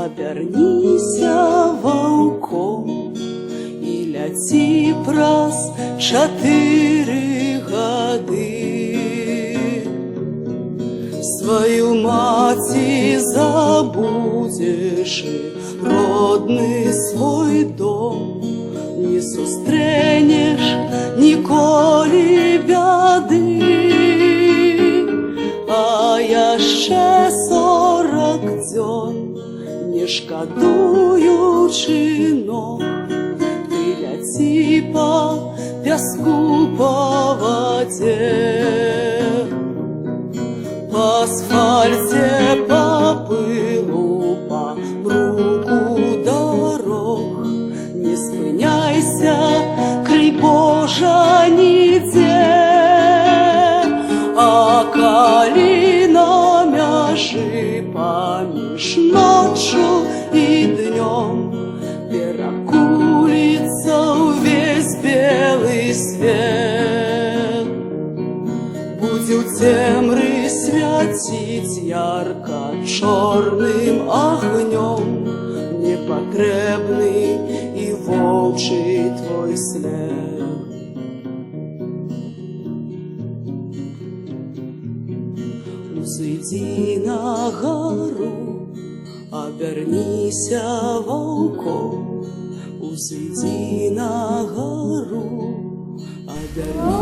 Абярніся ваўком і ляці праз 4 гады. Сваю маці забудзеш і родны свой дом, не сустрэнеш ніколі бяды. А яшчэ 40 дзён, не шкадуючы ног, ты ляці па пяску, па вадзе, па асфальце, па пылу, па бруку дарог. Не спыняйся, крый Божа, нідзе. А калі на мяжы паміж ноччу і днём перакуліцца ўвесь белы свет, будзе ў цемры свяціць ярка чорным агнём непатрэбны і воўчы твой след. Узыдзі на гару, абярніся ваўком, узыдзі на гару, абярніся